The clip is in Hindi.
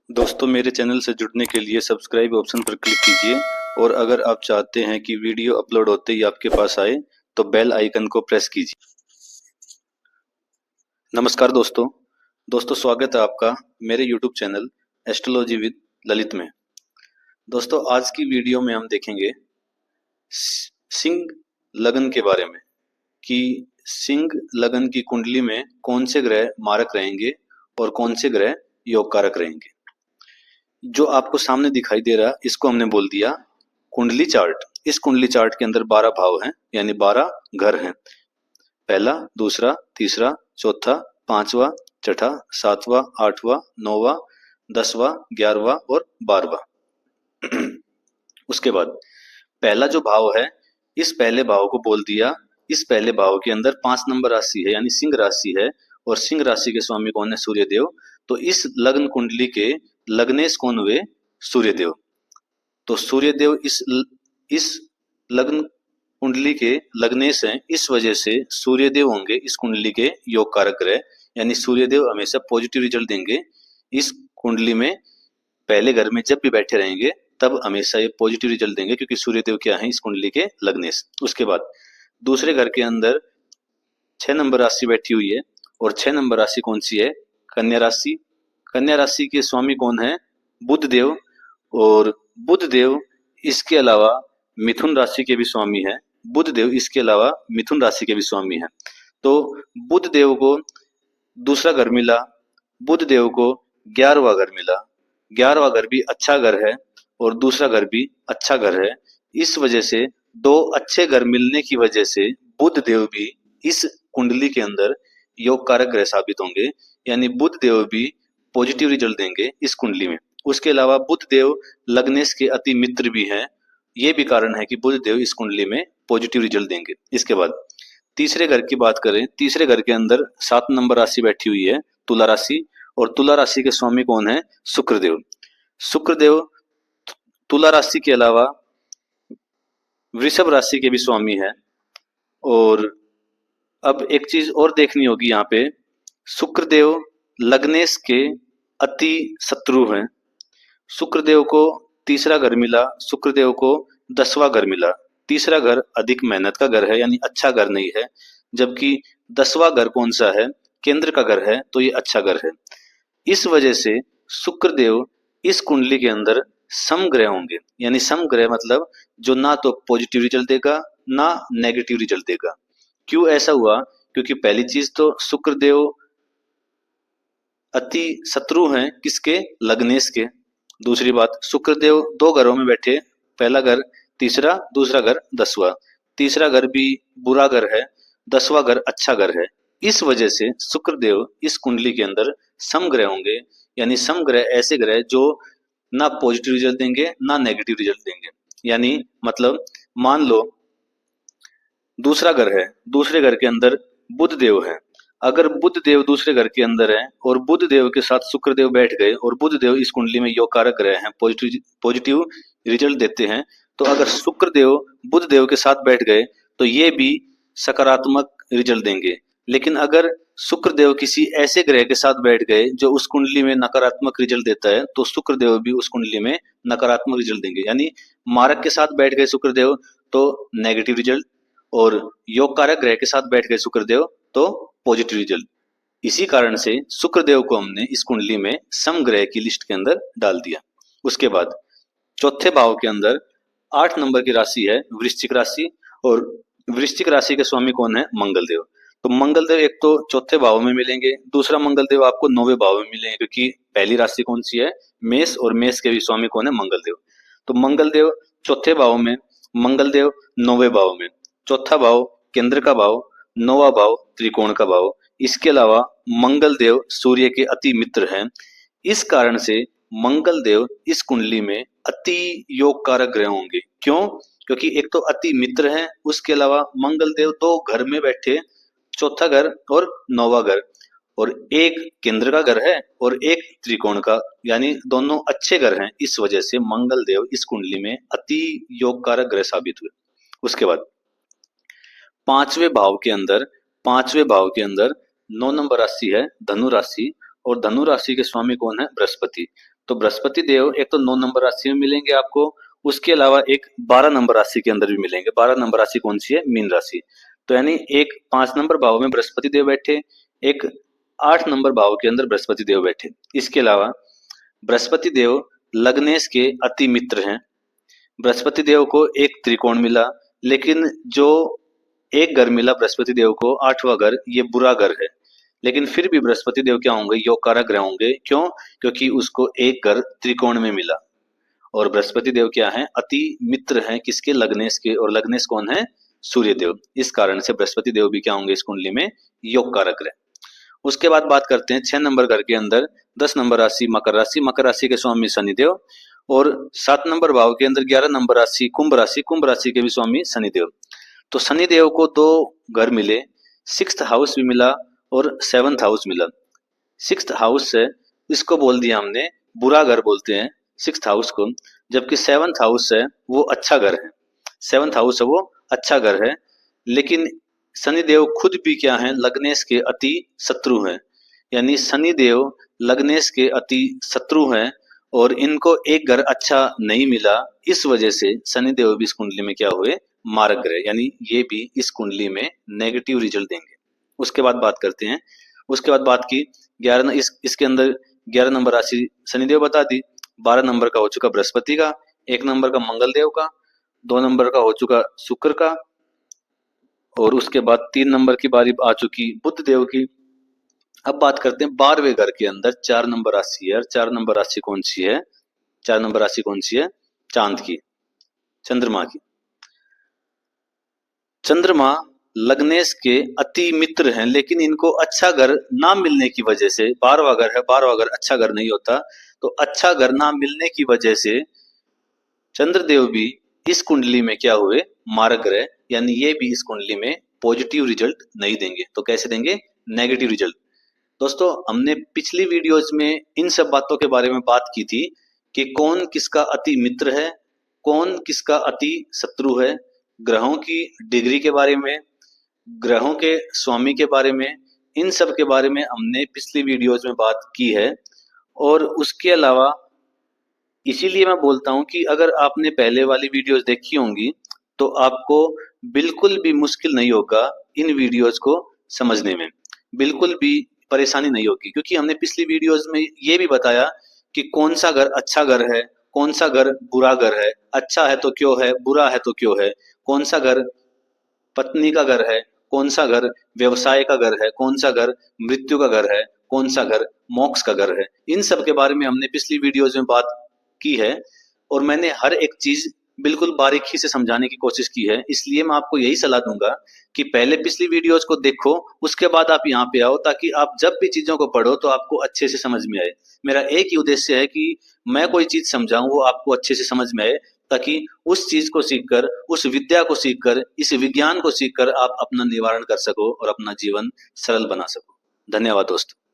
दोस्तों मेरे चैनल से जुड़ने के लिए सब्सक्राइब ऑप्शन पर क्लिक कीजिए और अगर आप चाहते हैं कि वीडियो अपलोड होते ही आपके पास आए तो बेल आइकन को प्रेस कीजिए। नमस्कार दोस्तों स्वागत है आपका मेरे YouTube channel astrology with Lalit में। दोस्तों आज की वीडियो में हम देखेंगे सिंह लगन के बारे में कि सिंह लगन की कुंडली में कौन से ग्रह मारक रहेंगे और कौन से ग्रह योग कारक रहेंगे। जो आपको सामने दिखाई दे रहा है इसको हमने बोल दिया कुंडली चार्ट। इस कुंडली चार्ट के अंदर 12 भाव हैं यानी 12 घर हैं। पहला, दूसरा, तीसरा, चौथा, पांचवा, छठा, सातवां, आठवां, नौवां, 10वां, 11वां और 12वां। उसके बाद पहला जो भाव है इस पहले भाव को बोल दिया। इस पहले भाव के अंदर 5 नंबर राशि है यानी सिंह राशि है और सिंह राशि के स्वामी कौन है? सूर्यदेव। तो इस लग्न कुंडली के लग्नेश कौन हुए? सूर्यदेव। तो सूर्यदेव इस लग्न कुंडली के लग्नेश हैं, इस वजह से सूर्यदेव होंगे इस कुंडली के योग कारक ग्रह, यानी सूर्यदेव हमेशा पॉजिटिव रिजल्ट देंगे। इस कुंडली में पहले घर में जब भी बैठे रहेंगे तब हमेशा ये पॉजिटिव रिजल्ट देंगे क्योंकि सूर्यदेव क्या है? इस कुंडली के लग्नेश। उसके बाद दूसरे घर के अंदर 6 नंबर राशि बैठी हुई है और 6 नंबर राशि कौन सी है? कन्या राशि। कन्या राशि के स्वामी कौन है? बुध देव। और बुध देव इसके अलावा मिथुन राशि के भी स्वामी है। बुध देव इसके अलावा मिथुन राशि के भी स्वामी है। तो बुध देव को दूसरा घर मिला, बुध देव को 11वां घर मिला। 11वां घर भी अच्छा घर है और दूसरा घर भी अच्छा घर है। इस वजह से दो अच्छे घर मिलने की वजह से बुध देव भी इस कुंडली के अंदर योग कारक ग्रह साबित होंगे, यानी बुध देव भी पॉजिटिव रिजल्ट देंगे इस कुंडली में। उसके अलावा बुध देव लग्नेश के अति मित्र भी हैं। ये भी कारण है कि बुध देव इस कुंडली में पॉजिटिव रिजल्ट देंगे। इसके बाद तीसरे घर की बात करें, तीसरे घर के अंदर 7 नंबर राशि बैठी हुई है तुला राशि और तुला राशि के स्वामी कौन है? शुक्रदेव। शुक्रदेव तुला राशि के अलावा वृषभ राशि के भी स्वामी है। और अब एक चीज और देखनी होगी यहाँ पे, शुक्रदेव लग्नेश के अति शत्रु हैं। शुक्रदेव को तीसरा घर मिला, शुक्रदेव को 10वां घर मिला। तीसरा घर अधिक मेहनत का घर है यानी अच्छा घर नहीं है, जबकि 10वां घर कौन सा है? केंद्र का घर है, तो ये अच्छा घर है। इस वजह से शुक्रदेव इस कुंडली के अंदर समग्रह होंगे, यानी समग्रह मतलब जो ना तो पॉजिटिव रिजल्ट देगा ना नेगेटिव रिजल्ट देगा। क्यों ऐसा हुआ? क्योंकि पहली चीज तो शुक्रदेव अति शत्रु हैं किसके? लग्नेश के। दूसरी बात, शुक्रदेव दो घरों में बैठे, पहला घर तीसरा, दूसरा घर 10वां। तीसरा घर भी बुरा घर है, 10वां घर अच्छा घर है। इस वजह से शुक्रदेव इस कुंडली के अंदर समग्रह होंगे, यानी समग्रह ऐसे ग्रह जो ना पॉजिटिव रिजल्ट देंगे ना नेगेटिव रिजल्ट देंगे। यानी मतलब मान लो दूसरा घर है, दूसरे घर के अंदर बुध देव है। अगर बुध देव दूसरे घर के अंदर है और बुध देव के साथ शुक्रदेव बैठ गए और बुध देव इस कुंडली में योग कारक ग्रह हैं, पॉजिटिव रिजल्ट देते हैं, तो अगर शुक्रदेव बुध देव के साथ बैठ गए तो ये भी सकारात्मक रिजल्ट देंगे। लेकिन अगर शुक्रदेव किसी ऐसे ग्रह के साथ बैठ गए जो उस कुंडली में नकारात्मक रिजल्ट देता है तो शुक्रदेव भी उस कुंडली में नकारात्मक रिजल्ट देंगे। यानी मारक के साथ बैठ गए शुक्रदेव तो नेगेटिव रिजल्ट, और योग कारक ग्रह के साथ बैठ गए शुक्रदेव तो पॉजिटिव रिजल्ट। इसी कारण से शुक्रदेव को हमने इस कुंडली में समग्रह की लिस्ट के अंदर डाल दिया। उसके बाद चौथे भाव के अंदर 8 नंबर की राशि है वृश्चिक राशि और वृश्चिक राशि के स्वामी कौन है? मंगलदेव। तो मंगलदेव एक तो चौथे भाव में मिलेंगे, दूसरा मंगलदेव आपको 9वें भाव में मिलेंगे क्योंकि पहली राशि कौन सी है? मेष, और मेष के भी स्वामी कौन है? मंगलदेव। तो मंगलदेव चौथे भाव में, मंगलदेव 9वें भाव में। चौथा भाव केंद्र का भाव, 9वां भाव त्रिकोण का भाव। इसके अलावा मंगल देव सूर्य के अति मित्र हैं। इस कारण से मंगल देव इस कुंडली में अति योग कारक ग्रह होंगे। क्यों? क्योंकि एक तो अति मित्र हैं, उसके अलावा मंगल देव दो घर में बैठे, चौथा घर और 9वां घर, और एक केंद्र का घर है और एक त्रिकोण का, यानी दोनों अच्छे घर हैं। इस वजह से मंगल देव इस कुंडली में अति योग कारक ग्रह साबित हुए। उसके बाद पांचवें भाव के अंदर, पांचवें भाव के अंदर 9 नंबर राशि है धनु राशि और धनु राशि के स्वामी कौन है? बृहस्पति। तो बृहस्पति देव एक तो 9 नंबर राशि में मिलेंगे आपको, उसके अलावा एक 12 नंबर राशि के अंदर भी मिलेंगे। 12 नंबर राशि कौन सी है? मीन राशि। तो यानी एक 5 नंबर भाव में बृहस्पति देव बैठे, एक 8 नंबर भाव के अंदर बृहस्पति देव बैठे। इसके अलावा बृहस्पति देव लग्नेश के अति मित्र हैं। बृहस्पति देव को एक त्रिकोण मिला, लेकिन जो एक घर मिला बृहस्पति देव को, 8वां घर, ये बुरा घर है। लेकिन फिर भी बृहस्पति देव क्या होंगे? योग कारक ग्रह होंगे। क्यों? क्योंकि उसको एक घर त्रिकोण में मिला। और बृहस्पति देव क्या है? अति मित्र हैं किसके? लग्नेश के। और लग्नेश कौन है? सूर्य देव। इस कारण से बृहस्पति देव भी क्या होंगे इस कुंडली में? योग कारक ग्रह। उसके बाद बात करते हैं 6 नंबर घर के अंदर 10 नंबर राशि मकर राशि। मकर राशि के स्वामी शनिदेव। और 7 नंबर भाव के अंदर 11 नंबर राशि कुंभ राशि। कुंभ राशि के भी स्वामी शनिदेव। तो शनिदेव को 2 घर मिले, 6th हाउस भी मिला और 7th हाउस मिला। 6th हाउस है, इसको बोल दिया हमने बुरा घर बोलते हैं 6th हाउस को, जबकि 7th हाउस है वो अच्छा घर है। 7th हाउस है वो अच्छा घर है। लेकिन शनिदेव खुद भी क्या है? लग्नेश के अति शत्रु हैं। यानी शनिदेव लग्नेश के अति शत्रु हैं और इनको एक घर अच्छा नहीं मिला। इस वजह से शनिदेव भी इस कुंडली में क्या हुए? मारक ग्रह, यानी ये भी इस कुंडली में नेगेटिव रिजल्ट देंगे। उसके बाद बात करते हैं, उसके बाद बात की 11 इसके अंदर 11 नंबर राशि शनिदेव बता दी, 12 नंबर का हो चुका बृहस्पति का, 1 नंबर का मंगल देव का, 2 नंबर का हो चुका शुक्र का, और उसके बाद 3 नंबर की बारी आ चुकी बुध देव की। अब बात करते हैं 12वें घर के अंदर 4 नंबर राशि है। और 4 नंबर राशि कौन सी है? 4 नंबर राशि कौन सी है? चांद की, चंद्रमा की। चंद्रमा लग्नेश के अति मित्र हैं, लेकिन इनको अच्छा घर ना मिलने की वजह से, 12वां घर है, 12वां घर अच्छा घर नहीं होता, तो अच्छा घर ना मिलने की वजह से चंद्रदेव भी इस कुंडली में क्या हुए? मारक ग्रह, यानी ये भी इस कुंडली में पॉजिटिव रिजल्ट नहीं देंगे। तो कैसे देंगे? Negative result. दोस्तों, हमने पिछली वीडियोज में इन सब बातों के बारे में बात की थी कि कौन किसका अति मित्र है, कौन किसका अति शत्रु है, ग्रहों की डिग्री के बारे में, ग्रहों के स्वामी के बारे में, इन सब के बारे में हमने पिछली वीडियोज में बात की है। और उसके अलावा इसीलिए मैं बोलता हूं कि अगर आपने पहले वाली वीडियोस देखी होंगी तो आपको बिल्कुल भी मुश्किल नहीं होगा इन वीडियोस को समझने में, बिल्कुल भी परेशानी नहीं होगी, क्योंकि हमने पिछली वीडियोस में ये भी बताया कि कौन सा घर अच्छा घर है, कौन सा घर बुरा घर है, अच्छा है तो क्यों है, बुरा है तो क्यों है, कौन सा घर पत्नी का घर है, कौन सा घर व्यवसाय का घर है, कौन सा घर मृत्यु का घर है, कौन सा घर मोक्ष का घर है। इन सब के बारे में हमने पिछली वीडियोज में बात की है और मैंने हर एक चीज बिल्कुल बारीकी से समझाने की कोशिश की है। इसलिए मैं आपको यही सलाह दूंगा कि पहले पिछली वीडियोज को देखो, उसके बाद आप यहाँ पे आओ, ताकि आप जब भी चीजों को पढ़ो तो आपको अच्छे से समझ में आए। मेरा एक ही उद्देश्य है कि मैं कोई चीज समझाऊं वो आपको अच्छे से समझ में आए, ताकि उस चीज को सीखकर, उस विद्या को सीखकर, इस विज्ञान को सीखकर आप अपना निवारण कर सको और अपना जीवन सरल बना सको। धन्यवाद दोस्तों।